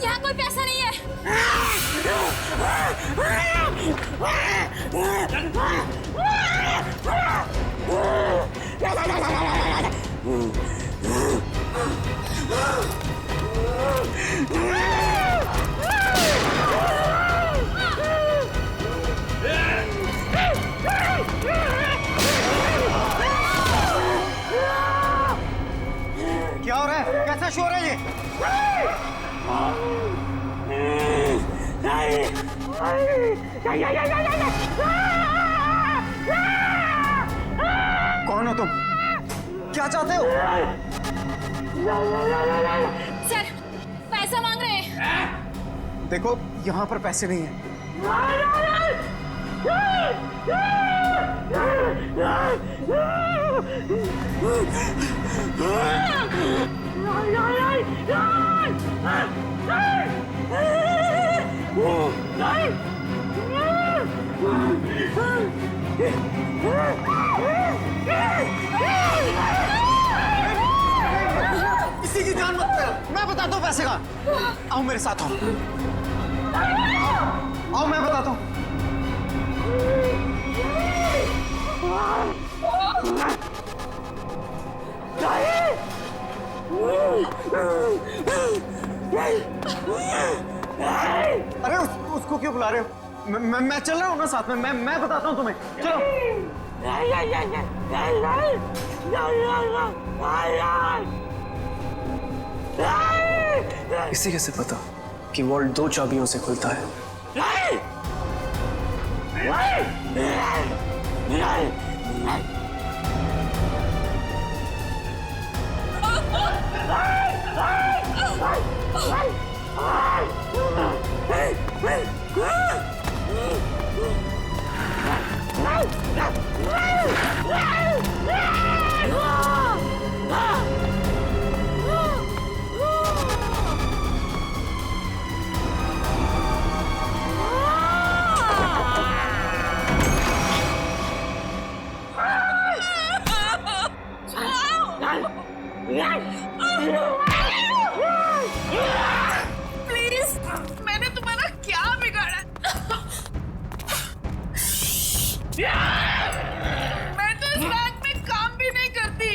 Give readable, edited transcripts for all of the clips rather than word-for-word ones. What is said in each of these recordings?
यहाँ कोई पैसा नहीं है। क्या हो रहा है? कैसा शोर है ये? कौन हो तुम? क्या चाहते हो? सर, पैसा मांग रहे हैं। देखो, यहाँ पर पैसे नहीं हैं। किसी की जान मत करो। मैं बताता हूँ पैसे का। आओ मेरे साथ आओ। आओ मैं बताता हूँ। अरे उसको क्यों बुला रहे हो? मैं चल रहा हूँ ना साथ में। मैं बताता हूँ तुम्हें। चलो। इसे कैसे पता कि वॉल्ट 2 चाबियों से खुलता है? प्लीज, मैंने तुम्हारा क्या बिगाड़ा? मैं तो इस बैंक में काम भी नहीं करती।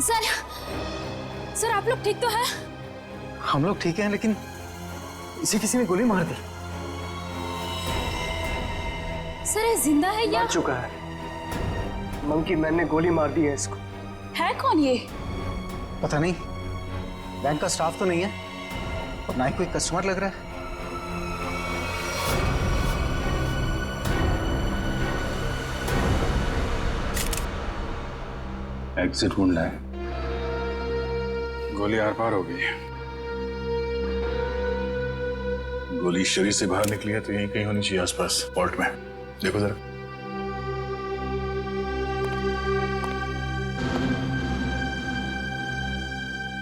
सर सर आप लोग ठीक तो हैं? हम लोग ठीक हैं, लेकिन इसे किसी ने गोली मार दी। सर ये जिंदा है या मार चुका है। मंकी मैन ने गोली मार दी है इसको। है कौन ये? पता नहीं, बैंक का स्टाफ तो नहीं है और ना ही कोई कस्टमर लग रहा है। एग्जिट ढूंढना है। गोली आर पार हो गई है। गोली शरीर से बाहर निकली है तो यहीं कहीं होनी चाहिए आसपास, वॉल्ट में। देखो जरा।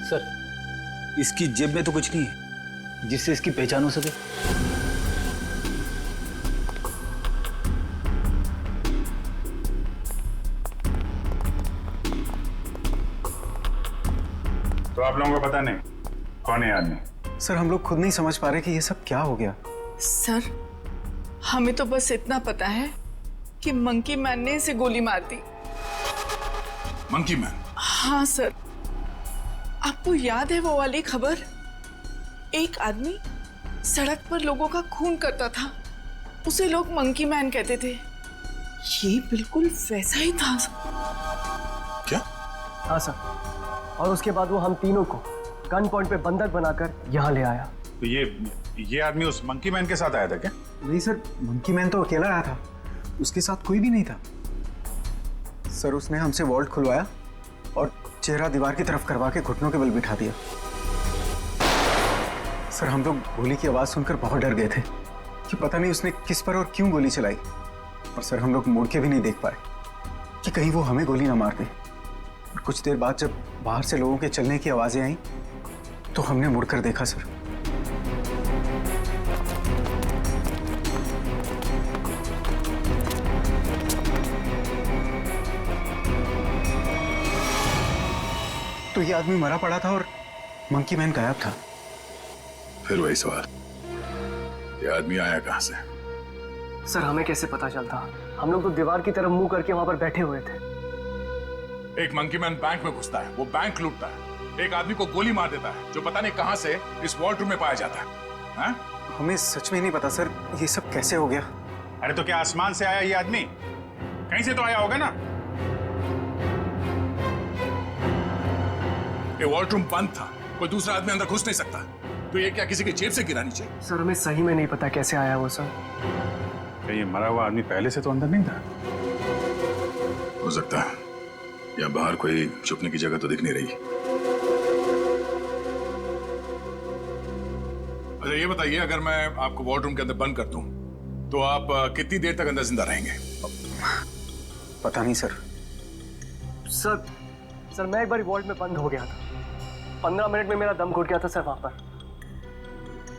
सर, इसकी जेब में तो कुछ नहीं है जिससे इसकी पहचान हो सके। तो आप लोगों को पता नहीं कौन है आदमी? सर हम लोग खुद नहीं समझ पा रहे कि ये सब क्या हो गया। सर हमें तो बस इतना पता है कि मंकी मैन ने इसे गोली मार दी। Monkey man? हाँ सर, आपको याद है वो वाली खबर? एक आदमी सड़क पर लोगों का खून करता था, उसे लोग मंकी मैन कहते थे। ये बिल्कुल वैसा ही था। क्या? हाँ सर, और उसके बाद वो हम तीनों को गन पॉइंट पे बंधक बनाकर यहाँ ले आया। तो ये आदमी उस मंकी मैन के साथ आया था क्या? नहीं सर, मंकी मैन तो अकेला आया था, उसके साथ कोई भी नहीं था। सर उसने हमसे वॉल्ट खुलवाया और चेहरा दीवार की तरफ करवा के घुटनों के बल बिठा दिया। सर हम लोग गोली की आवाज सुनकर बहुत डर गए थे कि पता नहीं उसने किस पर और क्यों गोली चलाई। और सर हम लोग मुड़ के भी नहीं देख पाए कि कहीं वो हमें गोली ना मार दे। और कुछ देर बाद जब बाहर से लोगों के चलने की आवाजें आई तो हमने मुड़कर देखा सर। तो ये आदमी मरा पड़ा था और मंकी मैन गायब था। फिर वही सवाल, ये आदमी आया कहां से? सर हमें कैसे पता चलता? हम लोग तो दीवार की तरफ मुंह करके वहां पर बैठे हुए थे। एक मंकी मैन बैंक में घुसता है, वो बैंक लूटता है, एक आदमी को गोली मार देता है जो पता नहीं कहां से इस वॉल्ट रूम में पाया जाता है। हाँ? हमें सच में नहीं पता सर, ये सब कैसे हो गया। अरे तो क्या आसमान से आया ये आदमी? कहीं से तो आया होगा ना। ये वॉल्ट रूम बंद था, कोई दूसरा आदमी अंदर घुस नहीं सकता, तो ये क्या किसी की जेब से गिरा नीचे? सर हमें सही में नहीं पता कैसे आया वो सर। क्या ये मरा हुआ आदमी पहले से तो अंदर नहीं था? हो सकता है, या बाहर कोई छुपने की जगह तो दिख नहीं रही। अच्छा ये बताइए, अगर मैं आपको वॉल्ट रूम के अंदर बंद कर दूं तो आप कितनी देर तक अंदर जिंदा रहेंगे? पता नहीं सर। सर मैं एक बार वॉल्ट में बंद हो गया था। 15 मिनट में मेरा दम घुट गया था सर वहां पर।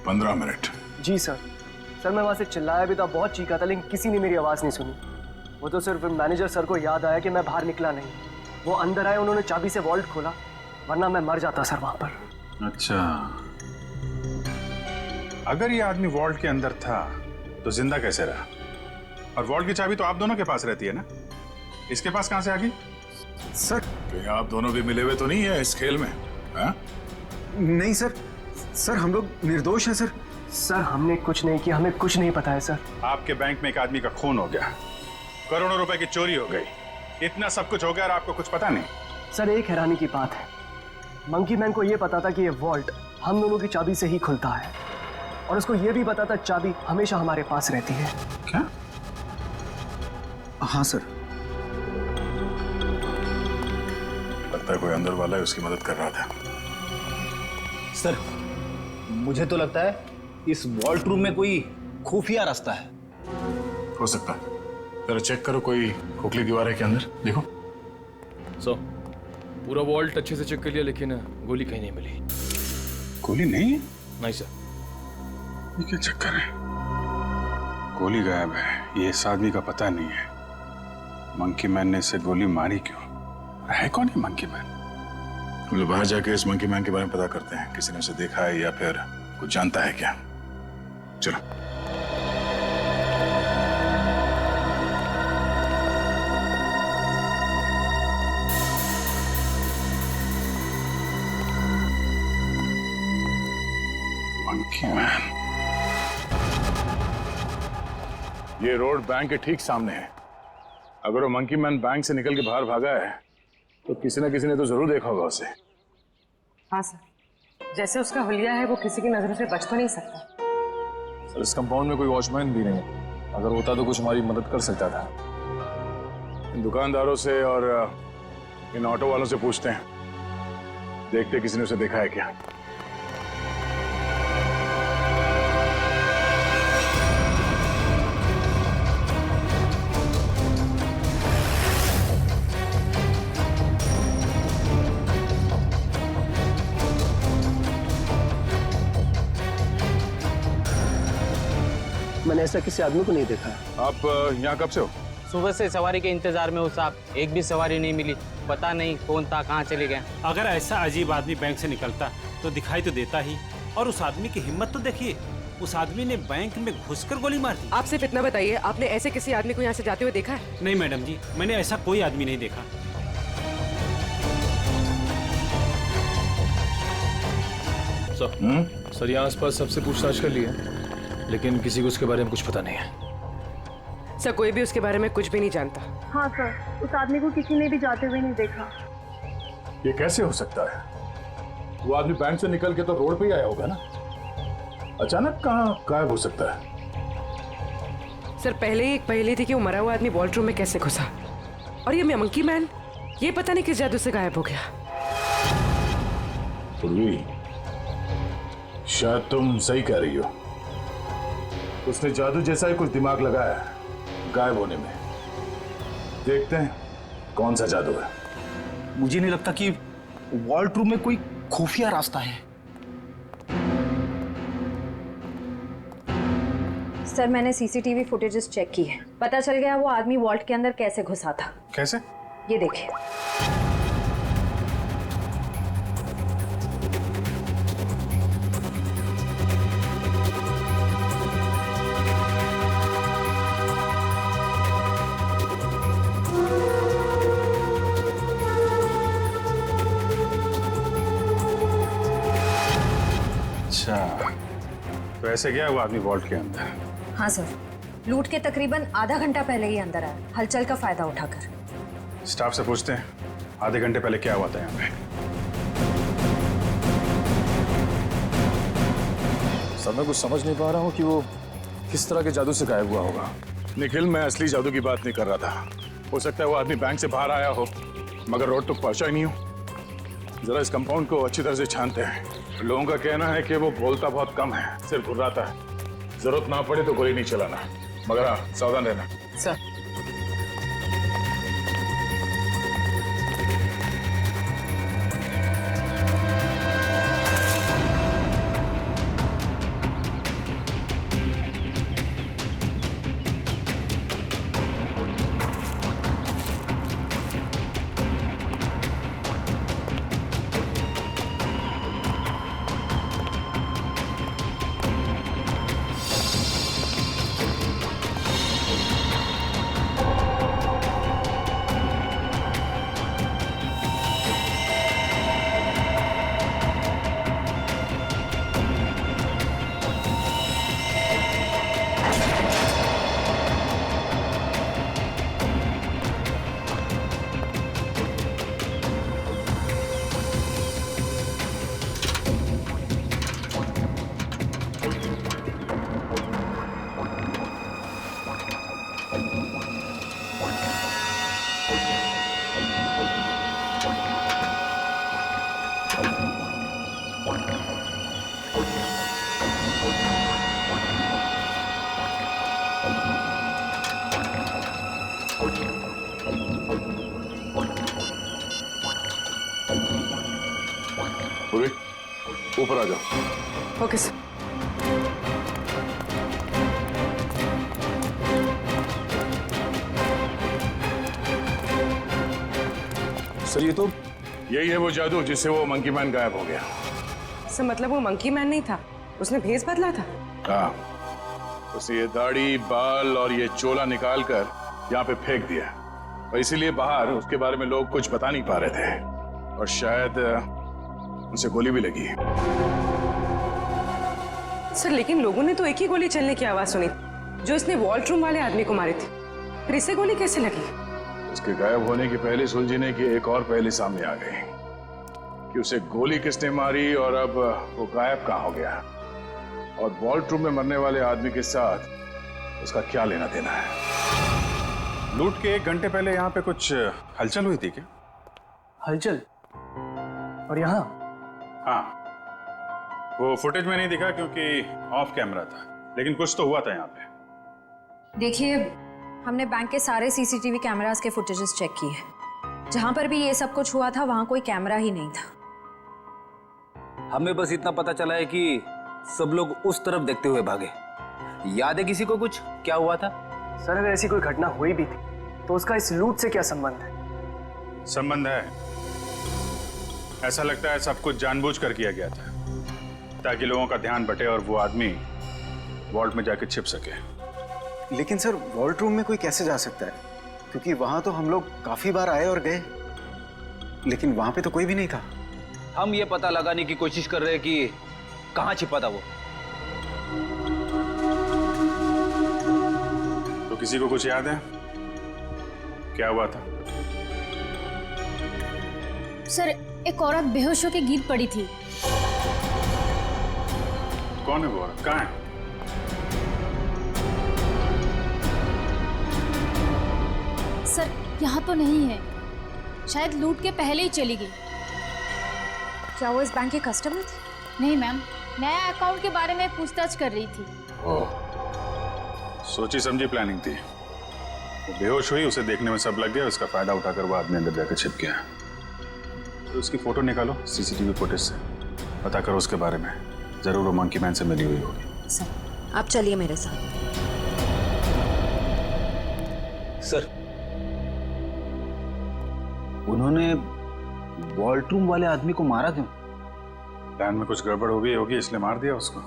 15 मिनट? जी सर। सर मैं वहां से चिल्लाया भी था, बहुत चीखा था, लेकिन किसी ने मेरी आवाज नहीं सुनी। वो तो सिर्फ मैनेजर सर को याद आया कि मैं बाहर निकला नहीं। वो अंदर आए, उन्होंने चाबी से वॉल्ट खोला, वरना मैं मर जाता सर वहां पर। अच्छा, अगर ये आदमी वॉल्ट के अंदर था तो जिंदा कैसे रहा? और वॉल्ट की चाबी तो आप दोनों के पास रहती है ना, इसके पास कहां से आ गई? सर कहीं आप दोनों भी मिले हुए तो नहीं है इस खेल में? हाँ? नहीं सर, सर हम लोग निर्दोष हैं सर। सर हमने कुछ नहीं किया, हमें कुछ नहीं पता है सर। आपके बैंक में एक आदमी का खून हो गया, करोड़ों रुपए की चोरी हो गई, इतना सब कुछ हो गया और आपको कुछ पता नहीं? सर एक हैरानी की बात है, मंकी मैन को यह पता था कि ये वॉल्ट हम दोनों की चाबी से ही खुलता है, और उसको यह भी पता था चाबी हमेशा हमारे पास रहती है। क्या? हाँ सर। लगता है कोई अंदर वाला है उसकी मदद कर रहा था। सर मुझे तो लगता है इस वॉल्ट रूम में कोई खुफिया रास्ता है। हो सकता है, जरा चेक करो, कोई खोखली दीवार है के अंदर, देखो। सर पूरा वॉल्ट अच्छे से चेक कर लिया, लेकिन गोली कहीं नहीं मिली। गोली नहीं? नहीं सर। ये क्या चक्कर है? गोली गायब है, ये इस आदमी का पता नहीं है। मंकी मैन ने इसे गोली मारी क्यों? है कौन है मंकी मैन? हम लोग बाहर जाके इस मंकी मैन के बारे में पता करते हैं, किसी ने उसे देखा है या फिर कुछ जानता है क्या? चलो। Monkey man. ये रोड बैंक के ठीक सामने है। अगर वो मंकी मैन बैंक से निकल के बाहर भागा है तो किसी न किसी ने तो जरूर देखा होगा उसे। हाँ सर, जैसे उसका हुलिया है वो किसी की नजर से बच तो नहीं सकता। सर इस कंपाउंड में कोई वॉचमैन भी नहीं है, अगर होता तो कुछ हमारी मदद कर सकता था। इन दुकानदारों से और इन ऑटो वालों से पूछते हैं, देखते किसी ने उसे देखा है क्या। मैंने ऐसा किसी आदमी को नहीं देखा। आप यहाँ कब से हो? सुबह से सवारी के इंतजार में हूँ साहब, एक भी सवारी नहीं मिली। पता नहीं कौन था, कहाँ चले गए। अगर ऐसा अजीब आदमी बैंक से निकलता तो दिखाई तो देता ही। और उस आदमी की हिम्मत तो देखिए, उस आदमी ने बैंक में घुसकर गोली मार दी। आप सिर्फ इतना बताइए, आपने ऐसे किसी आदमी को यहाँ से जाते हुए देखा है? नहीं मैडम जी, मैंने ऐसा कोई आदमी नहीं देखा। सर यहाँ आसपास सबसे पूछताछ कर लिया, लेकिन किसी को उसके बारे में कुछ पता नहीं है। सर कोई भी उसके बारे में कुछ भी नहीं जानता। हाँ सर, उस आदमी को किसी ने भी जाते हुए नहीं देखा। ये कैसे हो सकता है? वो आदमी बैंक से निकल के तो रोड पे ही आया होगा ना, अचानक कहाँ गायब हो सकता है? सर पहले ही एक पहेली थी कि वो मरा हुआ आदमी वॉल्ट रूम में कैसे घुसा, और ये मंकी मैन ये पता नहीं किस जादू से गायब हो गया। पूर्वी, शायद तुम सही कह रही हो। उसने जादू जैसा ही कुछ दिमाग लगाया है गायब होने में। देखते हैं कौन सा जादू है। मुझे नहीं लगता कि वॉल्ट रूम में कोई खुफिया रास्ता है। सर मैंने सीसीटीवी फुटेजेस चेक की है, पता चल गया वो आदमी वॉल्ट के अंदर कैसे घुसा था। कैसे? ये देखिए। अच्छा, तो ऐसे गया वो आदमी वॉल्ट के अंदर? हाँ सर, लूट के तकरीबन आधा घंटा पहले ही अंदर आया, हलचल का फायदा उठाकर। स्टाफ से पूछते हैं आधे घंटे पहले क्या हुआ था यहाँ पे। सर मैं कुछ समझ नहीं पा रहा हूँ कि वो किस तरह के जादू से गायब हुआ होगा। निखिल, मैं असली जादू की बात नहीं कर रहा था। हो सकता है वो आदमी बैंक से बाहर आया हो मगर रोड तक पहुंचा ही नहीं हो। जरा इस कंपाउंड को अच्छी तरह से छानते हैं। लोगों का कहना है कि वो बोलता बहुत कम है, सिर्फ घुर्राता है। जरूरत ना पड़े तो गोली नहीं चलाना, मगर हाँ सावधान रहना। सर पूर्वी, ऊपर आ जाओ। Okay sir. सर ये तो यही है वो जादू जिससे वो मंकी मैन गायब हो गया। सर मतलब वो मंकी मैन नहीं था, उसने भेस बदला था। हाँ, उसने ये दाढ़ी, बाल और ये चोला निकाल कर यहाँ पे फेंक दिया, और इसीलिए बाहर उसके बारे में लोग कुछ बता नहीं पा रहे थे, और शायद उनसे गोली भी लगी। सर लेकिन लोगों ने तो एक ही गोली चलने की आवाज सुनी जो इसने वॉल्ट्रूम वाले आदमी को मारी थी, फिर इसे गोली कैसे लगी? उसके गायब होने की पहले सुलझने की एक और पहली सामने आ गई कि उसे गोली किसने मारी और अब वो गायब कहाँ हो गया, और वॉल्ट्रूम में मरने वाले आदमी के साथ उसका क्या लेना देना है। लूट के 1 घंटे पहले यहाँ पे कुछ हलचल हुई थी क्या? हलचल? और यहाँ? हाँ, वो फुटेज में नहीं दिखा क्योंकि ऑफ कैमरा था, लेकिन कुछ तो हुआ था यहाँ पे। देखिए, हमने बैंक के सारे सीसीटीवी कैमरास के फुटेजेस चेक किए। जहां पर भी ये सब कुछ हुआ था वहां कोई कैमरा ही नहीं था। हमें बस इतना पता चला है कि सब लोग उस तरफ देखते हुए भागे। याद है किसी को कुछ क्या हुआ था? सर अगर ऐसी कोई घटना हुई भी थी तो उसका इस लूट से क्या संबंध है? संबंध है, ऐसा लगता है सब कुछ जानबूझकर किया गया था ताकि लोगों का ध्यान बटे और वो आदमी वॉल्ट में जाके छिप सके। लेकिन सर वॉल्ट रूम में कोई कैसे जा सकता है, क्योंकि वहां तो हम लोग काफी बार आए और गए, लेकिन वहां पे तो कोई भी नहीं था। हम ये पता लगाने की कोशिश कर रहे हैं कि कहाँ छिपा था वो। तो किसी को कुछ याद है क्या हुआ था? सर एक औरत बेहोश होकर गिर पड़ी थी। कौन है वो औरत? कहाँ है? सर यहाँ तो नहीं है, शायद लूट के पहले ही चली गई। क्या वो इस बैंक के कस्टमर थे? नहीं मैम, नया अकाउंट के बारे में पूछताछ कर रही थी। ओह, सोची समझी प्लानिंग थी। वो बेहोश हुई, उसे देखने में सब लग गया, उसका फायदा उठाकर वो आदमी अंदर जाकर छिप गया। तो उसकी फोटो निकालो सीसीटीवी फुटेज से, पता करो उसके बारे में, जरूर वो मंकी मैन से मिली हुई होगी। सर आप चलिए मेरे साथ। सर उन्होंने वॉल्ट्रूम वाले आदमी को मारा क्यों? प्लान में कुछ गड़बड़ हो गई होगी इसलिए मार दिया उसको।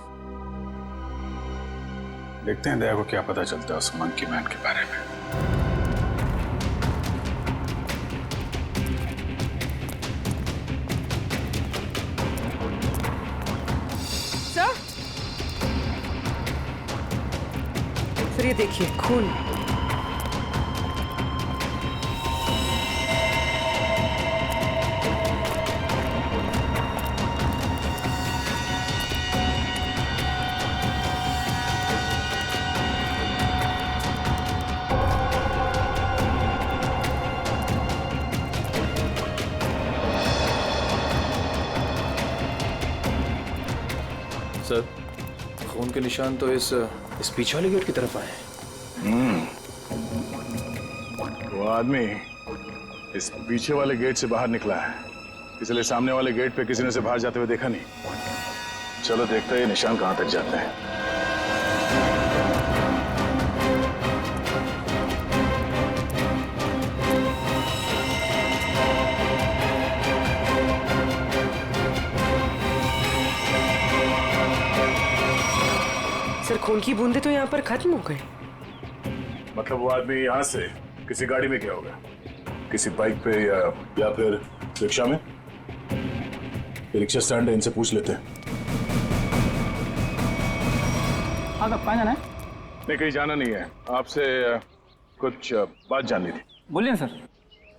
देखते हैं दया को क्या पता चलता है उस मंकी मैन के बारे में। सर ये देखिए खून। सर खून के निशान तो इस पीछे वाले गेट की तरफ आए हैं। वो आदमी इस पीछे वाले गेट से बाहर निकला है, इसलिए सामने वाले गेट पे किसी ने उसे बाहर जाते हुए देखा नहीं। चलो देखते हैं ये निशान कहां तक जाते हैं। सर खून की बूंदे तो यहाँ पर खत्म हो गए। मतलब वो आदमी यहाँ से किसी गाड़ी में गया होगा, किसी बाइक पे या फिर रिक्शा में। रिक्शा स्टैंड है, इनसे पूछ लेते हैं। हाँ कब कहाँ जाना है? नहीं कहीं जाना नहीं है, आपसे कुछ बात जाननी थी। बोलिए सर।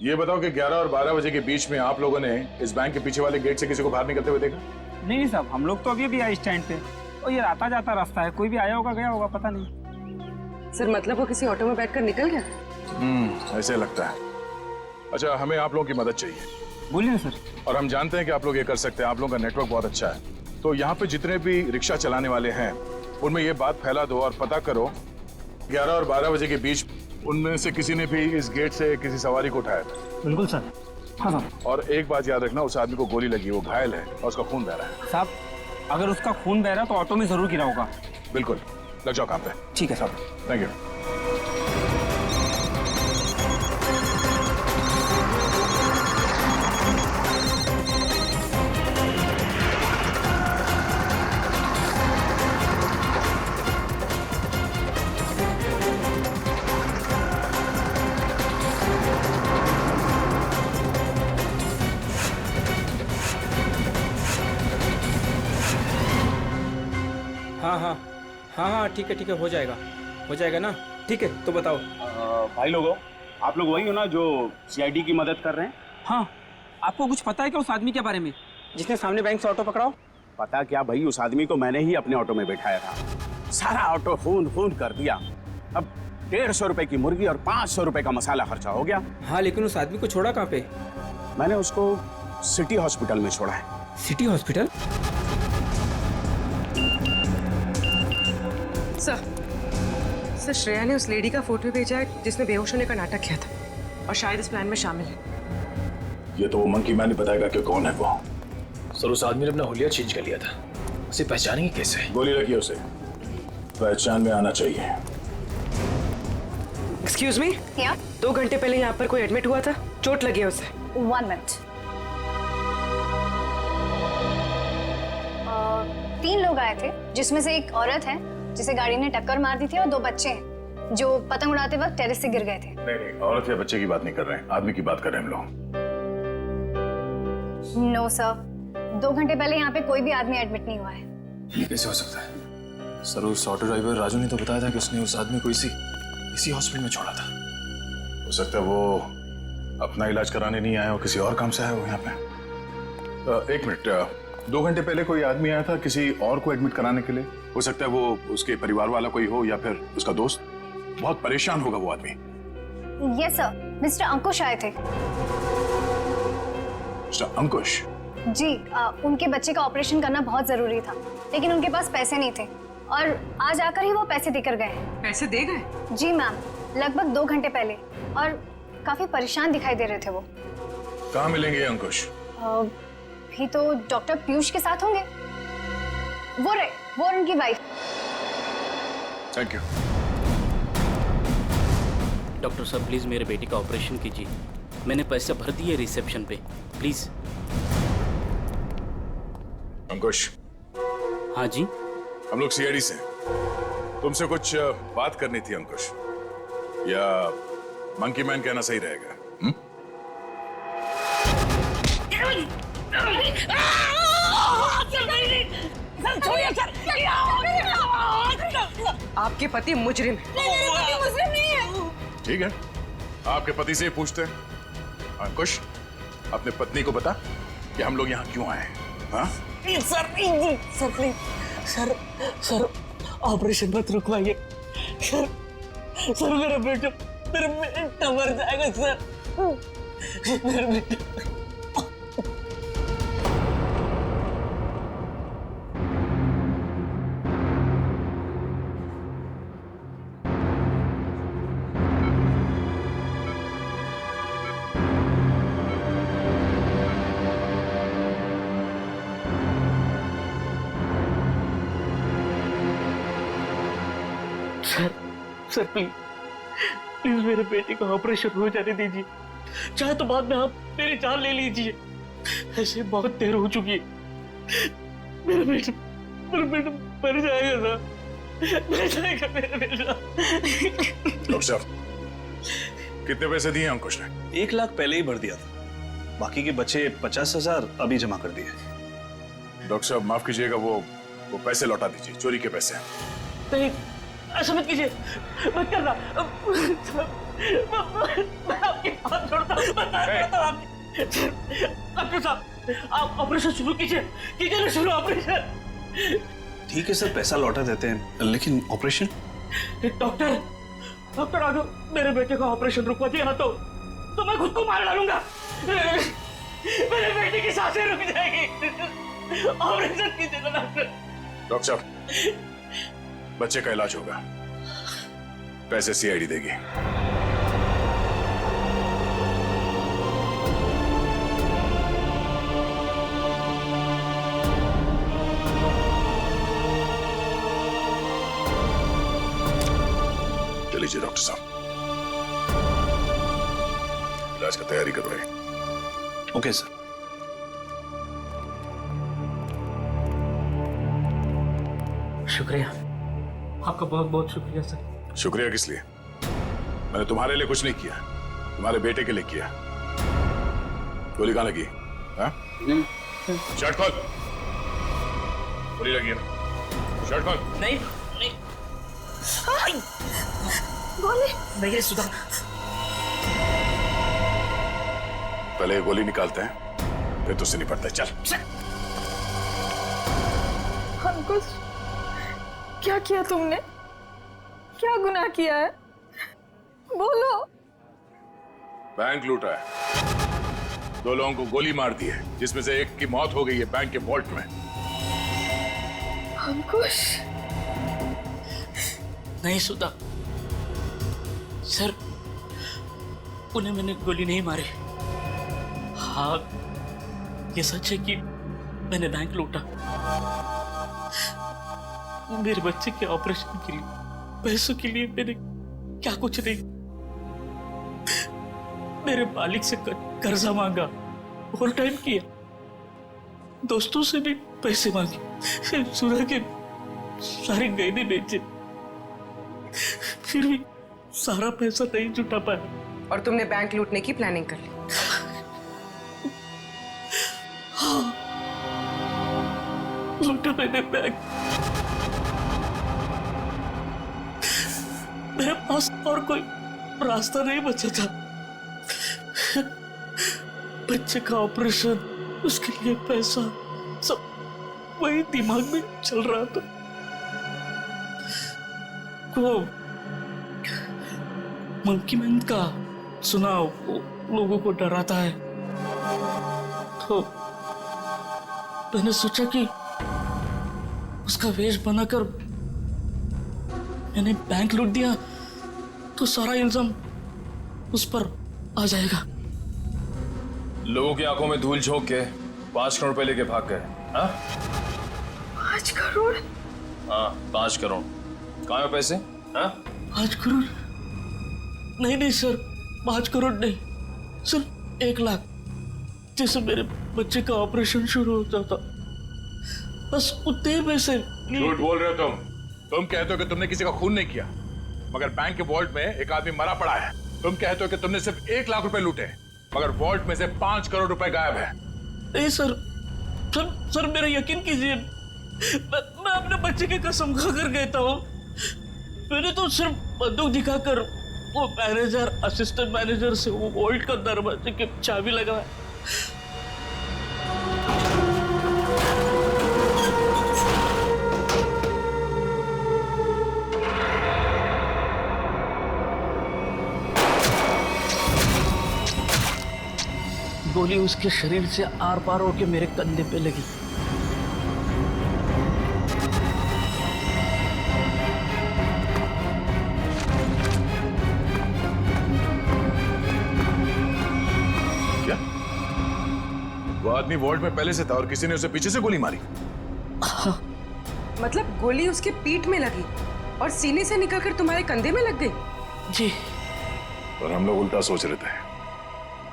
ये बताओ कि 11 और 12 बजे के बीच में आप लोगों ने इस बैंक के पीछे वाले गेट से किसी को बाहर निकलते हुए देखा? नहीं साहब, हम लोग तो अभी भी आए स्टैंड पे और ये आता जाता रास्ता है, कोई भी आया होगा गया होगा पता नहीं। सर मतलब वो किसी ऑटो में बैठकर निकल गया? ऐसे लगता है। अच्छा हमें आप लोगों की मदद चाहिए। बोलिए सर। और हम जानते हैं कि आप लोग ये कर सकते हैं, आप लोगों का नेटवर्क बहुत अच्छा है। तो यहाँ पे जितने भी रिक्शा चलाने वाले हैं उनमें ये बात फैला दो और पता करो 11 और 12 बजे के बीच उनमें से किसी ने भी इस गेट से किसी सवारी को उठाया था। बिल्कुल सर। हाँ सर। और एक बात याद रखना, उस आदमी को गोली लगी, वो घायल है और उसका खून बह रहा है। साहब अगर उसका खून बह रहा तो ऑटो में जरूर गिरा होगा। बिल्कुल, लग जाओ काम पे। ठीक है साहब। Thank you. हाँ हाँ हाँ हाँ ठीक है हो जाएगा ना। ठीक है तो बताओ। भाई लोगों, आप लोग वही हो ना जो सीआईडी की मदद कर रहे हैं? हाँ, आपको कुछ पता है क्या उस आदमी के बारे में जिसने सामने बैंक से ऑटो पकड़ा हो? पता क्या भाई, उस आदमी को मैंने ही अपने ऑटो में बैठाया था। सारा ऑटो खून कर दिया। अब 150 रुपए की मुर्गी और 500 रुपए का मसाला खर्चा हो गया। हाँ लेकिन उस आदमी को छोड़ा कहाँ पे? मैंने उसको सिटी हॉस्पिटल में छोड़ा है। City hospital? सर श्रेया ने उस लेडी का फोटो भेजा है जिसने बेहोश होने का नाटक किया था और शायद इस प्लान में शामिल है। ये तो वो मंकी मैन ही बताएगा कि कौन है वो। सर उस आदमी ने अपना हुलिया चेंज कर लिया था, उसे पहचानेंगे कैसे? गोली लगी उसे, पहचान में आना चाहिए। एक्सक्यूज मी, 2 घंटे पहले यहाँ पर कोई एडमिट हुआ था, चोट लगी है उसे। 1 मिनट। 3 लोग आए थे जिसमें से एक औरत है जिसे गाड़ी ने टक्कर मार दी थी और 2 बच्चे हैं जो पतंग उड़ाते वक्त टेरेस से गिर गए थे। नहीं, औरत या बच्चे की बात नहीं कर रहे हैं, आदमी की बात कर रहे हैं हम लोग। नो सर, 2 घंटे पहले यहाँ पे कोई भी आदमी एडमिट नहीं हुआ है। ये कैसे हो सकता है? सर उस ऑटो ड्राइवर राजू ने तो बताया था कि उसने उस आदमी को इसी हॉस्पिटल में छोड़ा था। हो सकता है वो अपना इलाज कराने नहीं आया हो, किसी और काम से आया हो यहाँ पे। 1 मिनट, 2 घंटे पहले कोई आदमी आया था किसी और को एडमिट कराने के लिए। हो सकता है वो उसके परिवार वाला कोई हो या फिर उसका दोस्त। बहुत परेशान होगा वो आदमी। यस सर, मिस्टर अंकुश आए थे। मिस्टर अंकुश? जी, उनके बच्चे का ऑपरेशन करना बहुत जरूरी था लेकिन उनके पास पैसे नहीं थे और आज आकर ही वो पैसे देकर गए। पैसे दे गए? जी मैम, लगभग 2 घंटे पहले, और काफी परेशान दिखाई दे रहे थे वो। कहाँ मिलेंगे अंकुश? भी तो डॉक्टर पीयूष के साथ होंगे। वो उनकी वाइफ। Thank you. डॉक्टर साहब प्लीज मेरे बेटे का ऑपरेशन कीजिए, मैंने पैसे भर दिए रिसेप्शन पे, प्लीज। अंकुश? हाँ जी? हम लोग सीआईडी से हैं। तुमसे कुछ बात करनी थी अंकुश, या मंकी मैन कहना सही रहेगा? आपके पति मुजरिम है। ठीक है, आपके पति से ही पूछते हैं। अंकुश, अपने पत्नी को बता कि हम लोग यहाँ क्यों आए हैं। हाँ? सर प्लीज, सर ऑपरेशन मत रुकवाइए सर, मेरा बेटा मर जाएगा सर, मेरा बेटा। सर प्लीज मेरे बेटे का ऑपरेशन हो जाने दीजिए, चाहे तो बाद में आप मेरी जान ले लीजिए, ऐसे बहुत देर हो चुकी है। मेरा बेटा मर जाएगा सर, मर जाएगा मेरा बेटा। डॉक्टर साहब, कितने पैसे दिए अंकुश ने? 1 लाख पहले ही भर दिया था, बाकी के बचे 50,000 अभी जमा कर दिए। डॉक्टर साहब माफ कीजिएगा, वो पैसे लौटा दीजिए, चोरी के पैसे। नहीं, ऐसा मत कीजिए, मत करना। मैं आपके हाथ जोड़ता हूं, डॉक्टर साहब आप ऑपरेशन शुरू कीजिए ना, शुरू ऑपरेशन। ठीक है सर, पैसा लौटा देते हैं, लेकिन ऑपरेशन? डॉक्टर अगर मेरे बेटे का ऑपरेशन रुकवा दिया ना तो मैं खुद को मार डालूंगा। मेरे बेटे की सांसें रुक जाएगी। ऑपरेशन कीजिएगा डॉक्टर। डॉक्टर साहब, बच्चे का इलाज होगा, पैसे सीआईडी देगी। चलिए डॉक्टर साहब, इलाज का तैयारी करवाइए। Okay sir. शुक्रिया, आपका बहुत बहुत शुक्रिया सर। शुक्रिया किस लिए? मैंने तुम्हारे लिए कुछ नहीं किया, तुम्हारे बेटे के लिए किया। गोली कहाँ लगी? हाँ? शर्ट खोल। गोली लगी है ना? शर्ट खोल। नहीं नहीं गोली नहीं सुधा। पहले गोली निकालते हैं फिर तुझसे निपटते हैं। चल। अंकुश, क्या किया तुमने? क्या गुनाह किया है? बोलो। बैंक लूटा है, 2 लोगों को गोली मार दी है, जिसमें से एक की मौत हो गई है बैंक के वॉल्ट में। अंकुश, नहीं सुधा सर, उन्हें मैंने गोली नहीं मारी। हाँ, ये सच है कि मैंने बैंक लूटा। मेरे बच्चे के ऑपरेशन के लिए, पैसों के लिए मैंने क्या कुछ नहीं, मेरे मालिक से कर्जा मांगा, ओवर टाइम किया, दोस्तों से भी पैसे मांगे, सुना के सारे गहने बेचे, फिर भी सारा पैसा नहीं जुटा पाया। और तुमने बैंक लूटने की प्लानिंग कर ली? हाँ, लूटा मैंने बैंक। मेरे पास और कोई रास्ता नहीं बचा था। बच्चे का ऑपरेशन, उसके लिए पैसा, सब वही दिमाग में चल रहा था। वो मंकी मैन का सुना, लोगों को डराता है, तो मैंने सोचा कि उसका वेश बनाकर मैंने बैंक लूट दिया तो सारा इल्जाम उस पर आ जाएगा। लोगों की आंखों में धूल झोंक के 5 करोड़ रुपए लेके भाग गए। हाँ 5 करोड़? हाँ 5 करोड़। कहाँ है पैसे? हाँ 5 करोड़ नहीं सर, 5 करोड़ नहीं, सिर्फ 1 लाख। जैसे मेरे बच्चे का ऑपरेशन शुरू होता था, बस उतने पैसे। झूठ बोल रहे हो तुम कहते हो कि तुमने किसी का खून नहीं किया, मगर बैंक के वॉल्ट में एक आदमी मरा पड़ा है। तुम कहते हो कि तुमने सिर्फ 1 लाख रुपए लूटे, मगर वॉल्ट में से 5 करोड़ रुपए गायब है। नहीं सर मेरा यकीन कीजिए, मैं अपने बच्चे की कसम खाकर कहता हूँ, मैंने तो सिर्फ बंदूक दिखाकर वो मैनेजर, असिस्टेंट मैनेजर से वो वॉल्ट का दरवाजे की चाबी लगाया। गोली उसके शरीर से आर पार होकर मेरे कंधे पे लगी। क्या वो आदमी वॉल्ट में पहले से था और किसी ने उसे पीछे से गोली मारी? मतलब गोली उसके पीठ में लगी और सीने से निकलकर तुम्हारे कंधे में लग गई? जी। और हम लोग उल्टा सोच रहे थे,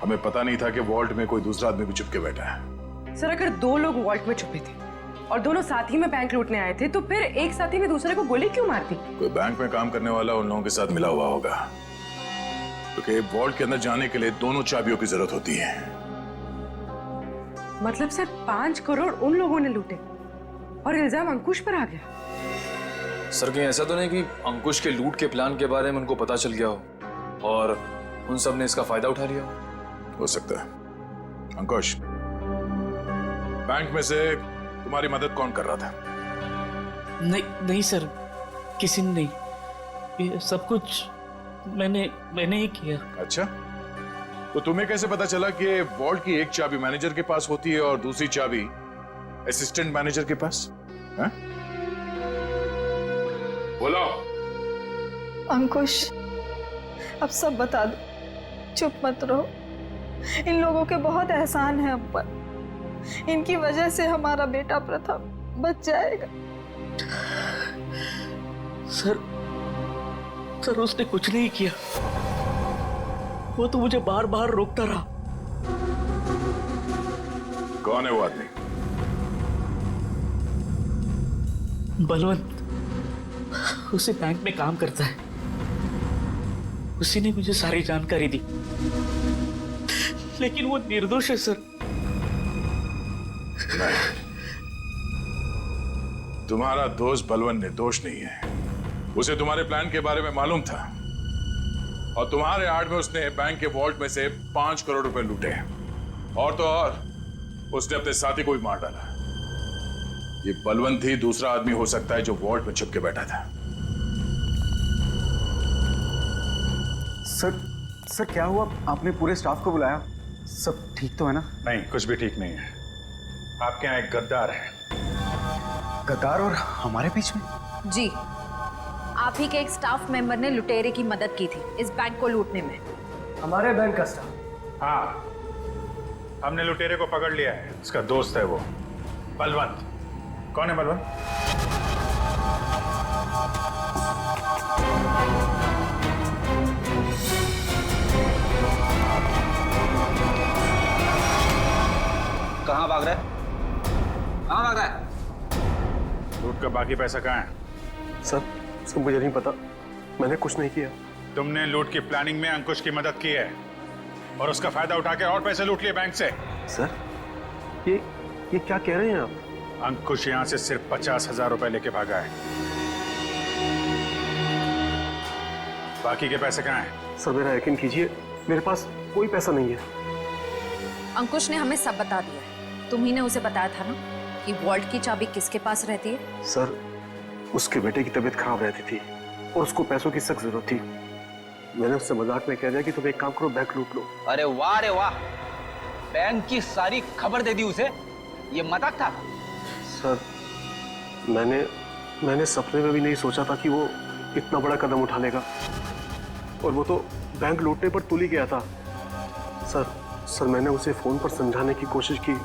हमें पता नहीं था कि वॉल्ट में कोई दूसरा आदमी भी छुप के बैठा है। सर अगर 2 लोग वॉल्ट में छुपे थे और दोनों साथ ही में बैंक लूटने आए थे, तो फिर एक साथी में दूसरे को गोली क्यों मार दी? कोई बैंक में काम करने वाला उन लोगों के साथ मिला हुआ होगा, क्योंकि वॉल्ट के अंदर जाने के लिए दोनों चाबियों की जरूरत होती है। मतलब सर 5 करोड़ उन लोगों ने लूटे और इल्जाम अंकुश पर आ गया? सर कहीं ऐसा तो नहीं कि अंकुश के लूट के प्लान के बारे में उनको पता चल गया हो और उन सब ने इसका फायदा उठा लिया हो सकता है। अंकुश, बैंक में से तुम्हारी मदद कौन कर रहा था? नहीं सर, किसी ने नहीं, ये सब कुछ मैंने ही किया। अच्छा, तो तुम्हें कैसे पता चला कि वॉल्ट की एक चाबी मैनेजर के पास होती है और दूसरी चाबी असिस्टेंट मैनेजर के पास? है? बोलो। अंकुश, अब सब बता दो, चुप मत रहो। इन लोगों के बहुत एहसान है हम पर, इनकी वजह से हमारा बेटा प्रथम बच जाएगा। सर उसने कुछ नहीं किया, वो तो मुझे बार बार रोकता रहा। कौन है वो आदमी? बलवंत, उसी बैंक में काम करता है, उसी ने मुझे सारी जानकारी दी, लेकिन वो निर्दोष है सर। तुम्हारा दोस्त बलवंत निर्दोष नहीं है। उसे तुम्हारे प्लान के बारे में मालूम था और तुम्हारे आड़ में उसने बैंक के वॉल्ट में से 5 करोड़ रुपए लूटे। और तो और उसने अपने साथी को भी मार डाला। ये बलवंत ही दूसरा आदमी हो सकता है जो वॉल्ट में छुप के बैठा था। सर क्या हुआ? आपने पूरे स्टाफ को बुलाया? सब ठीक तो है ना? नहीं, कुछ भी ठीक नहीं है। आपके यहाँ एक गद्दार है। गद्दार और हमारे बीच में? जी, आप ही के एक स्टाफ मेंबर ने लुटेरे की मदद की थी इस बैंक को लूटने में। हमारे बैंक का स्टाफ? हाँ, हमने लुटेरे को पकड़ लिया है। उसका दोस्त है वो बलवंत। कौन है बलवंत? कहाँ भाग रहा है? कहाँ भाग रहा है? लूट का बाकी पैसा कहाँ है? सर मुझे नहीं पता, मैंने कुछ नहीं किया। तुमने लूट की प्लानिंग में अंकुश की मदद की है और उसका फायदा उठा के और पैसे लूट लिए बैंक से। सर ये क्या कह रहे हैं आप? अंकुश यहाँ से सिर्फ 50,000 रुपए लेके भागा है। बाकी के पैसे कहाँ हैं? सर मेरा यकीन कीजिए, मेरे पास कोई पैसा नहीं है। अंकुश ने हमें सब बता दिया है। तुम ही ने उसे बताया था ना कि वॉल्ट की चाबी किसके पास रहती है? सर उसके बेटे की तबीयत खराब रहती थी और उसको पैसों की सख्त जरूरत थी। मैंने उससे मजाक में कह दिया कि तुम एक काम करो, बैंक लूट लो। अरे वाह, बैंक की सारी खबर दे दी उसे। ये मजाक था? सर मैंने सपने में भी नहीं सोचा था कि वो इतना बड़ा कदम उठा लेगा। और वो तो बैंक लूटने पर तुल ही गया था। सर मैंने उसे फोन पर समझाने की कोशिश की,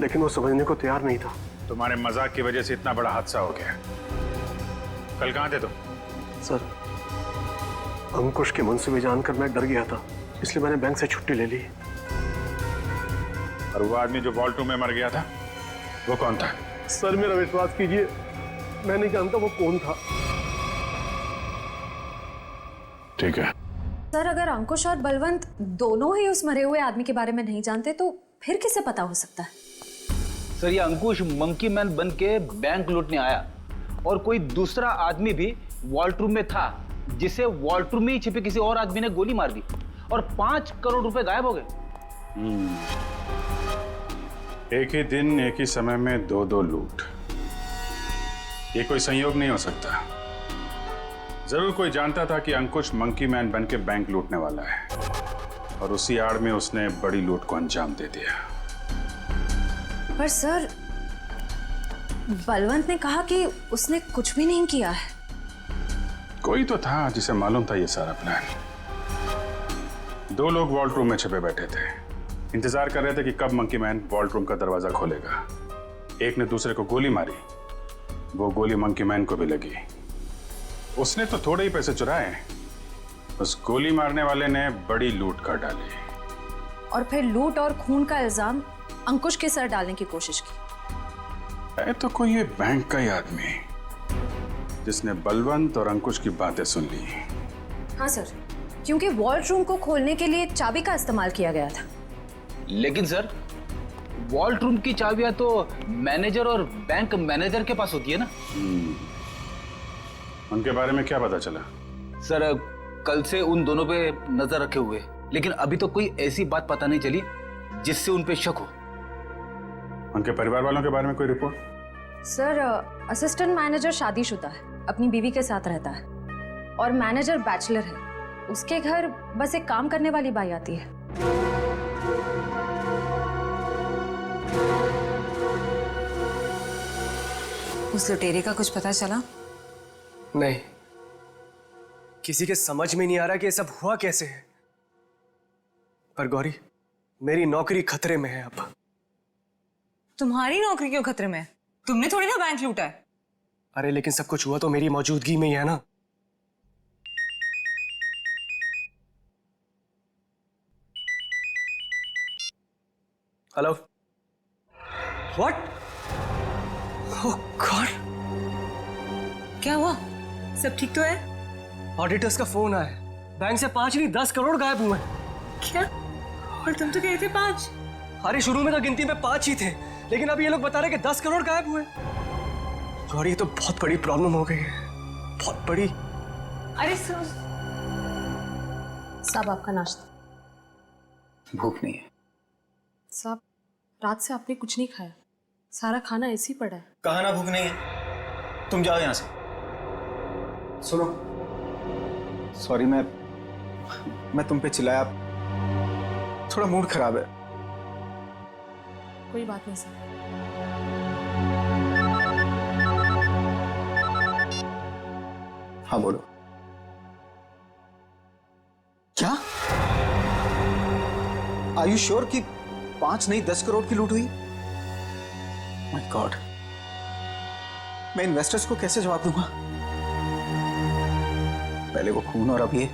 लेकिन वो समझने को तैयार नहीं था। तुम्हारे मजाक की वजह से इतना बड़ा हादसा हो गया। कल कहाँ थे तुम? सर अंकुश के मंसूबे जानकर मैं डर गया था, इसलिए मैंने बैंक से छुट्टी ले ली। और वो आदमी जो वॉल्ट रूम में मर गया था, वो कौन था? सर मेरा विश्वास कीजिए, मैं नहीं जानता वो कौन था। ठीक है सर, अगर अंकुश और बलवंत दोनों ही उस मरे हुए आदमी के बारे में नहीं जानते तो फिर किसे पता हो सकता है? सर ये अंकुश मंकी मैन बन के बैंक लूटने आया और कोई दूसरा आदमी भी वॉल्ट रूम में था, जिसे वॉल्ट रूम में ही छिपे किसी और आदमी ने गोली मार दी और 5 करोड़ रुपए गायब हो गए। एक ही दिन एक ही समय में दो लूट, ये कोई संयोग नहीं हो सकता। जरूर कोई जानता था कि अंकुश मंकी मैन बन के बैंक लूटने वाला है और उसी आड़ में उसने बड़ी लूट को अंजाम दे दिया। पर सर बलवंत ने कहा कि उसने कुछ भी नहीं किया है। कोई तो था जिसे मालूम था ये सारा प्लान। 2 लोग वॉल्ट रूम में छिपे बैठे थे, इंतजार कर रहे थे कि कब मंकी मैन वॉल्ट रूम का दरवाजा खोलेगा। एक ने दूसरे को गोली मारी, वो गोली मंकी मैन को भी लगी। उसने तो थोड़े ही पैसे चुराए, उस गोली मारने वाले ने बड़ी लूट कर डाली और फिर लूट और खून का इल्जाम अंकुश के सर डालने की कोशिश की। है तो कोई ये बैंक का ही आदमी जिसने बलवंत और अंकुश की बातें सुन ली। हाँ सर, क्योंकि वॉल्ट रूम को खोलने के लिए चाबी का इस्तेमाल किया गया था। लेकिन सर वॉल्ट रूम की चाबियां तो मैनेजर और बैंक मैनेजर के पास होती है ना। उनके बारे में क्या पता चला? सर कल से उन दोनों पे नजर रखे हुए, लेकिन अभी तो कोई ऐसी बात पता नहीं चली जिससे उन पे शक हो। उनके परिवार वालों के बारे में कोई रिपोर्ट? सर असिस्टेंट मैनेजर शादीशुदा है, अपनी बीवी के साथ रहता है और मैनेजर बैचलर है। उसके घर बस एक काम करने वाली बाई आती है। उस लुटेरे का कुछ पता चला? नहीं, किसी के समझ में नहीं आ रहा कि ये सब हुआ कैसे है। पर गौरी, मेरी नौकरी खतरे में है अब। तुम्हारी नौकरी क्यों खतरे में है? तुमने थोड़ी ना बैंक लूटा है। अरे लेकिन सब कुछ हुआ तो मेरी मौजूदगी में ही है ना। Hello, what? ओह गॉड, क्या हुआ? सब ठीक तो है? ऑडिटर्स का फोन आया, बैंक से 5 नहीं 10 करोड़ गायब हुए। क्या? और तुम तो कह रहे थे 5। अरे शुरू में तो गिनती में 5 ही थे, लेकिन अब ये लोग बता रहे कि 10 करोड़ गायब हुए। गौरी, ये तो बहुत बड़ी प्रॉब्लम हो गई है, बहुत बड़ी। अरे साहब आपका नाश्ता। भूख नहीं है। साहब रात से आपने कुछ नहीं खाया, सारा खाना ऐसे ही पड़ा है। कहा ना भूख नहीं है, तुम जाओ यहाँ से। सुनो, सॉरी, मैं तुम पे चिल्लाया, थोड़ा मूड खराब है। कोई बात नहीं सर। हाँ बोलो। क्या? आर यू श्योर कि 5 नहीं 10 करोड़ की लूट हुई? माय गॉड, मैं इन्वेस्टर्स को कैसे जवाब दूंगा? पहले वो खून और अब ये।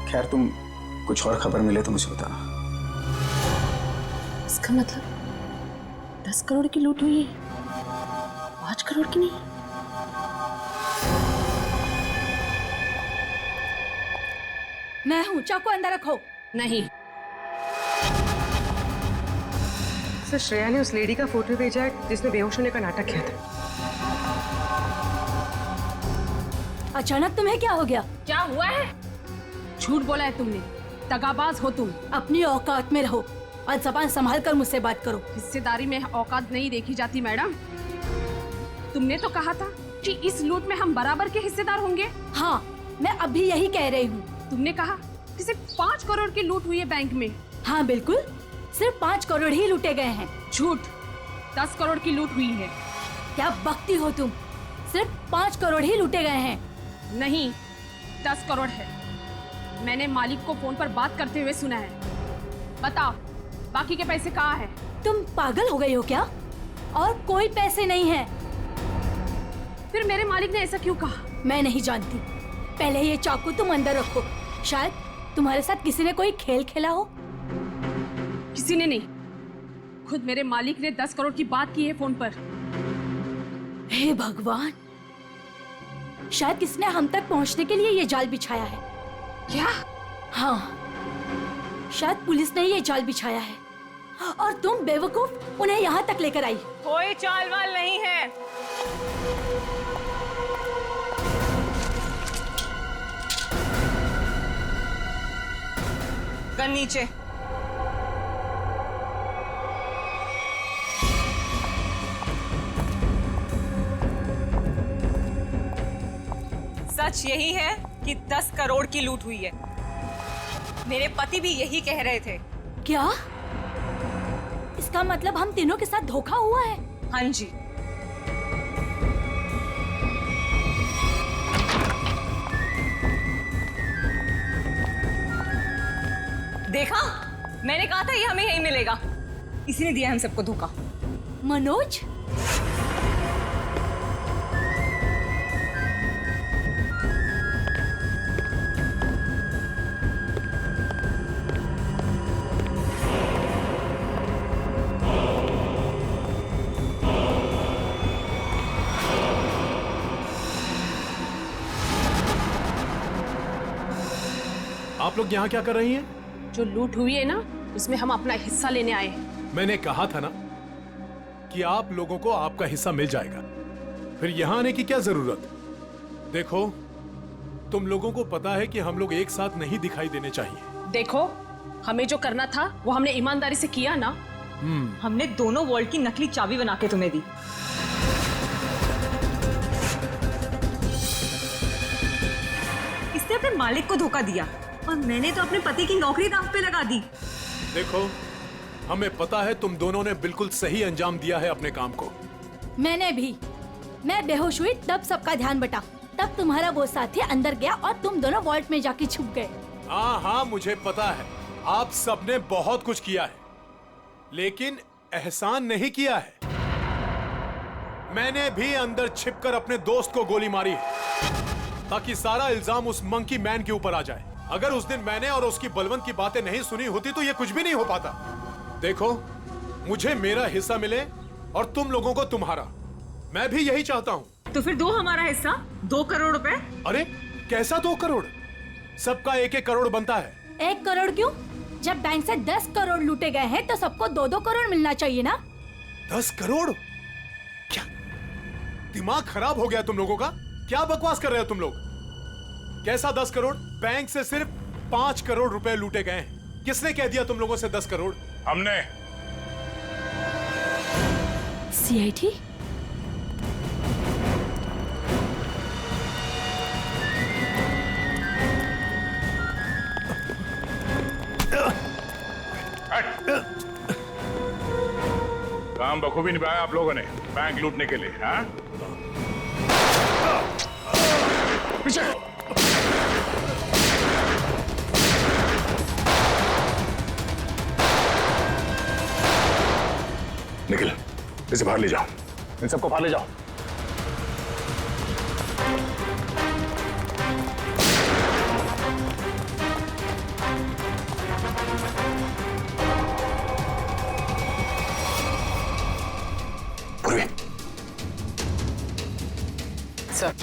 खैर, तुम कुछ और खबर मिले तो मुझे बताना। इसका मतलब 10 करोड़ की लूट हुई है, 5 करोड़ की नहीं। मैं हूं, चाकू अंदर रखो। नहीं। सर, श्रेया ने उस लेडी का फोटो भेजा है जिसने बेहोश होने का नाटक किया था। अचानक तुम्हें क्या हो गया? क्या हुआ है? झूठ बोला है तुमने, दगाबाज हो तुम। अपनी औकात में रहो और जबान संभाल कर मुझसे बात करो। हिस्सेदारी में औकात नहीं देखी जाती मैडम। तुमने तो कहा था कि इस लूट में हम बराबर के हिस्सेदार होंगे। हाँ, मैं अभी यही कह रही हूँ। तुमने कहा कि सिर्फ 5 करोड़ की लूट हुई है बैंक में। हाँ बिल्कुल, सिर्फ 5 करोड़ ही लूटे गए हैं। झूठ, 10 करोड़ की लूट हुई है। क्या बकती हो तुम? सिर्फ 5 करोड़ ही लूटे गए हैं। नहीं, 10 करोड़ है। मैंने मालिक को फोन पर बात करते हुए सुना है। बताओ, बाकी के पैसे कहाँ हैं? तुम पागल हो गई हो क्या? और कोई पैसे नहीं है। फिर मेरे मालिक ने ऐसा क्यों कहा? मैं नहीं जानती। पहले ये चाकू तुम अंदर रखो। शायद तुम्हारे साथ किसी ने कोई खेल खेला हो। किसी ने नहीं, खुद मेरे मालिक ने 10 करोड़ की बात की है फोन पर। हे भगवान, शायद किसने हम तक पहुंचने के लिए ये जाल बिछाया है। क्या? हाँ, शायद पुलिस ने ये जाल बिछाया है और तुम बेवकूफ उन्हें यहाँ तक लेकर आई। कोई चाल वाल नहीं है। गन नीचे। सच यही है कि 10 करोड़ की लूट हुई है। मेरे पति भी यही कह रहे थे। क्या? इसका मतलब हम तीनों के साथ धोखा हुआ है? हाँ जी। देखा, मैंने कहा था ये हमें यही मिलेगा। इसी ने दिया हम सबको धोखा। मनोज, आप लोग यहाँ क्या कर रही हैं? जो लूट हुई है ना, उसमें हम अपना हिस्सा लेने आए हैं। मैंने कहा था ना कि आप लोगों को आपका हिस्सा मिल जाएगा, फिर यहाँ आने की क्या जरूरत? देखो, तुम लोगों को पता है कि हम लोग एक साथ नहीं दिखाई देने चाहिए। देखो, हमें जो करना था वो हमने ईमानदारी से किया ना। हमने दोनों वॉल्ट की नकली चाबी बना के तुम्हें दी। इसने अपने मालिक को धोखा दिया और मैंने तो अपने पति की नौकरी दांव पे लगा दी। देखो, हमें पता है तुम दोनों ने बिल्कुल सही अंजाम दिया है अपने काम को। मैंने भी। मैं बेहोश हुई तब सबका ध्यान बटा, तब तुम्हारा वो साथी अंदर गया और तुम दोनों वॉल्ट में जाके छुप गए। हाँ, मुझे पता है आप सबने बहुत कुछ किया है, लेकिन एहसान नहीं किया है। मैंने भी अंदर छिपकर अपने दोस्त को गोली मारी है ताकि सारा इल्जाम उस मंकी मैन के ऊपर आ जाए। अगर उस दिन मैंने और उसकी बलवंत की बातें नहीं सुनी होती तो ये कुछ भी नहीं हो पाता। देखो, मुझे मेरा हिस्सा मिले और तुम लोगों को तुम्हारा। मैं भी यही चाहता हूँ। तो फिर दो हमारा हिस्सा, 2 करोड़ रुपए। अरे कैसा 2 करोड़? सबका 1-1 करोड़ बनता है। 1 करोड़ क्यों? जब बैंक से 10 करोड़ लूटे गए हैं तो सबको 2-2 करोड़ मिलना चाहिए ना। 10 करोड़? क्या दिमाग खराब हो गया तुम लोगों का? क्या बकवास कर रहे हो तुम लोग? कैसा 10 करोड़? बैंक से सिर्फ 5 करोड़ रुपए लूटे गए हैं। किसने कह दिया तुम लोगों से 10 करोड़? हमने। सीआईडी? काम बखूबी निभाया आप लोगों ने बैंक लूटने के लिए, हाँ? पीछे। निखिल, इसे बाहर ले जाओ। इन सबको बाहर ले जाओ। पूर्वी। सर।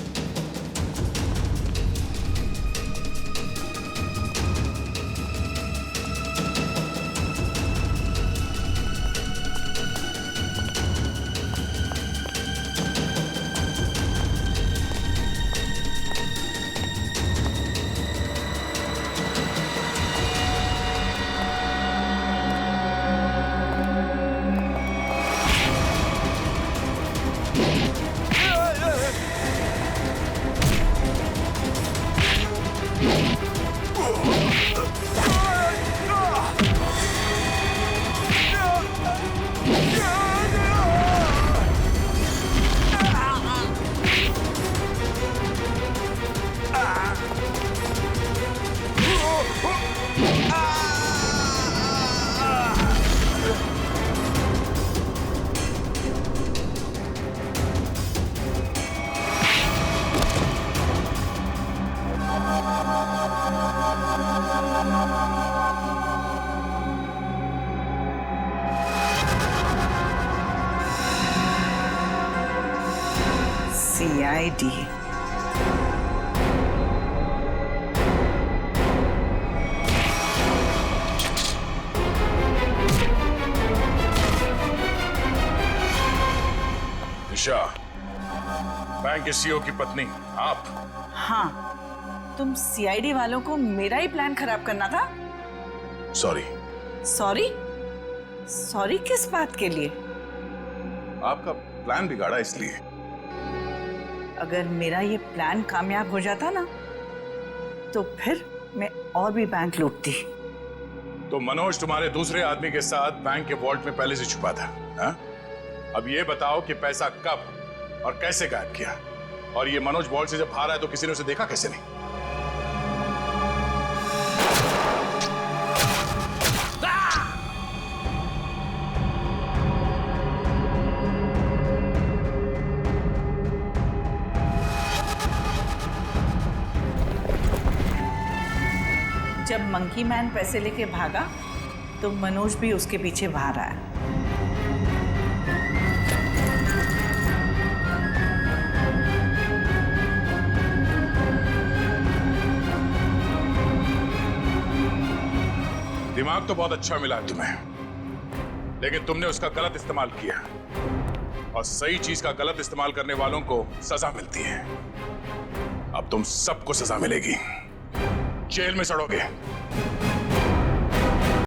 CID। निशा, बैंक के सीईओ की पत्नी आप? हाँ, तुम CID वालों को मेरा ही प्लान खराब करना था? सॉरी। सॉरी? सॉरी किस बात के लिए? आपका प्लान बिगाड़ा इसलिए। अगर मेरा ये प्लान कामयाब हो जाता ना, तो फिर मैं और भी बैंक लूटती। तो मनोज तुम्हारे दूसरे आदमी के साथ बैंक के वॉल्ट में पहले से छुपा था, हा? अब ये बताओ कि पैसा कब और कैसे गायब किया? और ये मनोज वॉल्ट से जब बाहर आया तो किसी ने उसे देखा कैसे नहीं? जब मंकी मैन पैसे लेके भागा तो मनोज भी उसके पीछे बाहर आया। दिमाग तो बहुत अच्छा मिला तुम्हें, लेकिन तुमने उसका गलत इस्तेमाल किया, और सही चीज का गलत इस्तेमाल करने वालों को सजा मिलती है। अब तुम सबको सजा मिलेगी, जेल में सड़ोगे।